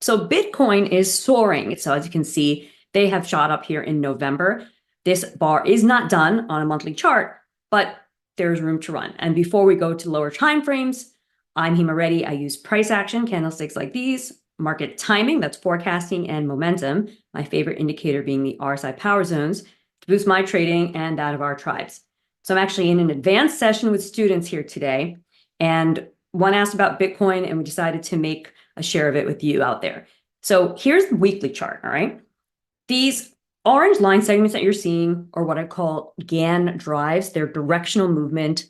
So Bitcoin is soaring. So as you can see, they have shot up here in November. This bar is not done on a monthly chart, but there's room to run. And before we go to lower time frames, I'm Hema Reddy. I use price action candlesticks like these, market timing, that's forecasting, and momentum, my favorite indicator being the RSI power zones, to boost my trading and that of our tribes. So I'm actually in an advanced session with students here today, and one asked about Bitcoin, and we decided to make a share of it with you out there. So here's the weekly chart, all right? These orange line segments that you're seeing are what I call GAN drives. They're directional movement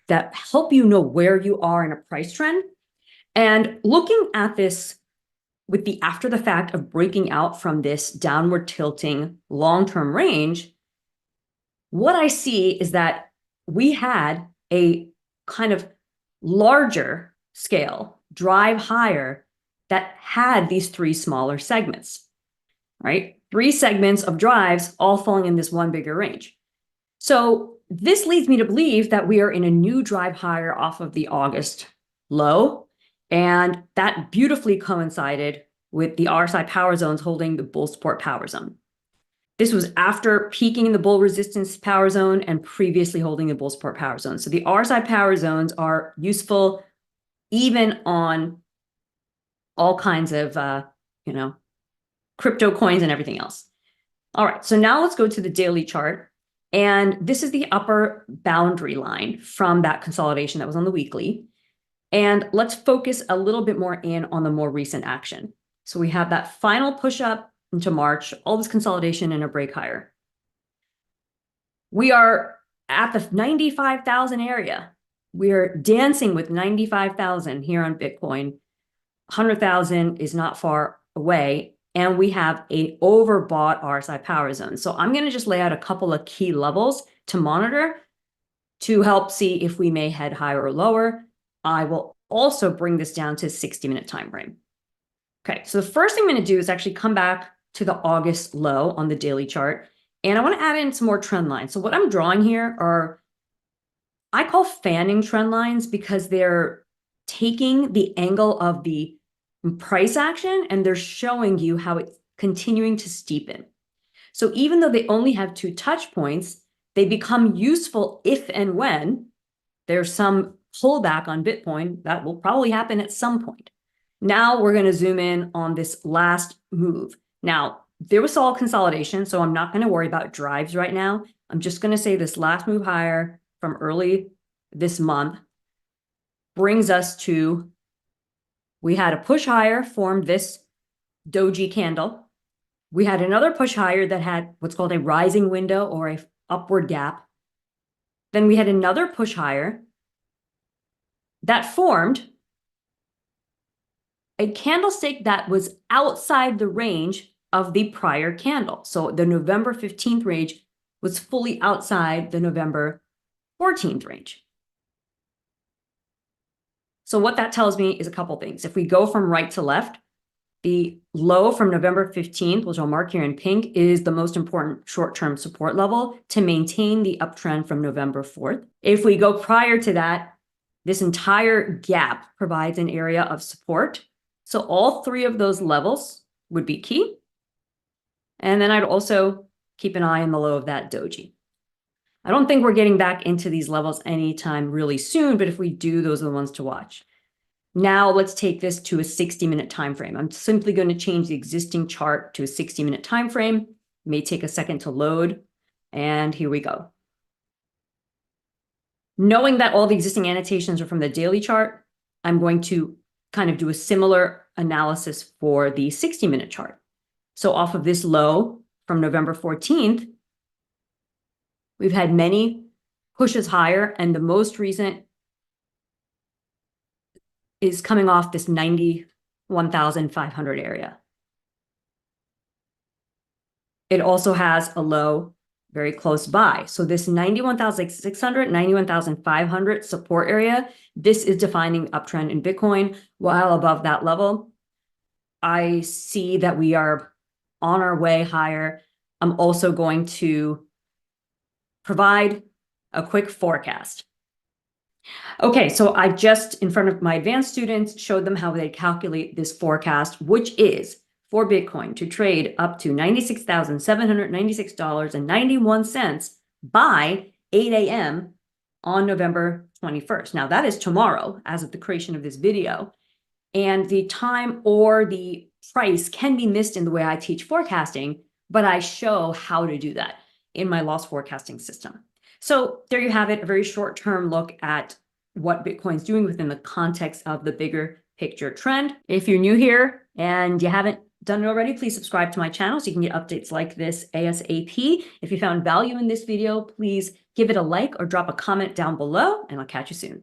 that help you know where you are in a price trend. And looking at this with the after the fact of breaking out from this downward tilting long-term range, what I see is that we had a kind of larger scale drive higher that had these three smaller segments, right? Three segments of drives all falling in this one bigger range. So this leads me to believe that we are in a new drive higher off of the August low, and that beautifully coincided with the RSI power zones holding the bull support power zone. This was after peaking in the bull resistance power zone and previously holding the bull support power zone. So the RSI power zones are useful even on all kinds of, crypto coins and everything else. All right, so now let's go to the daily chart. And this is the upper boundary line from that consolidation that was on the weekly. And let's focus a little bit more in on the more recent action. So we have that final push up into March, all this consolidation and a break higher. We are at the 95,000 area. We are dancing with 95,000 here on Bitcoin. 100,000 is not far away. And we have a overbought RSI power zone. So I'm going to just lay out a couple of key levels to monitor to help see if we may head higher or lower. I will also bring this down to 60-minute time frame. Okay, so the first thing I'm going to do is actually come back to the August low on the daily chart. And I want to add in some more trend lines. So what I'm drawing here are, I call fanning trend lines because they're taking the angle of the price action and they're showing you how it's continuing to steepen. So even though they only have 2 touch points, they become useful if and when there's some pullback on Bitcoin. That will probably happen at some point. Now we're going to zoom in on this last move. Now, there was all consolidation, so I'm not going to worry about drives right now. I'm just going to say this last move higher from early this month brings us to, we had a push higher, formed this doji candle. We had another push higher that had what's called a rising window or a upward gap. Then we had another push higher that formed a candlestick that was outside the range of the prior candle. So the November 15th range was fully outside the November 14th range. So what that tells me is a couple things. If we go from right to left, the low from November 15th, which I'll mark here in pink, is the most important short-term support level to maintain the uptrend from November 4th. If we go prior to that, this entire gap provides an area of support. So all 3 of those levels would be key. And then I'd also keep an eye on the low of that doji. I don't think we're getting back into these levels anytime really soon, but if we do, those are the ones to watch. Now let's take this to a 60-minute time frame. I'm simply going to change the existing chart to a 60-minute time frame. It may take a second to load, and here we go. Knowing that all the existing annotations are from the daily chart, I'm going to kind of do a similar analysis for the 60-minute chart. So off of this low from November 14th, we've had many pushes higher, and the most recent is coming off this 91,500 area. It also has a low very close by. So this 91,600, 91,500 support area, this is defining uptrend in Bitcoin. While above that level, I see that we are on our way higher. I'm also going to provide a quick forecast. Okay, so I just, in front of my advanced students, showed them how they calculate this forecast, which is for Bitcoin to trade up to $96,796.91 by 8 a.m. on November 21st. Now, that is tomorrow, as of the creation of this video. And the time or the price can be missed in the way I teach forecasting, but I show how to do that in my loss forecasting system. So there you have it, a very short-term look at what Bitcoin's doing within the context of the bigger picture trend. If you're new here and you haven't done it already, please subscribe to my channel so you can get updates like this ASAP. If you found value in this video, please give it a like or drop a comment down below, and I'll catch you soon.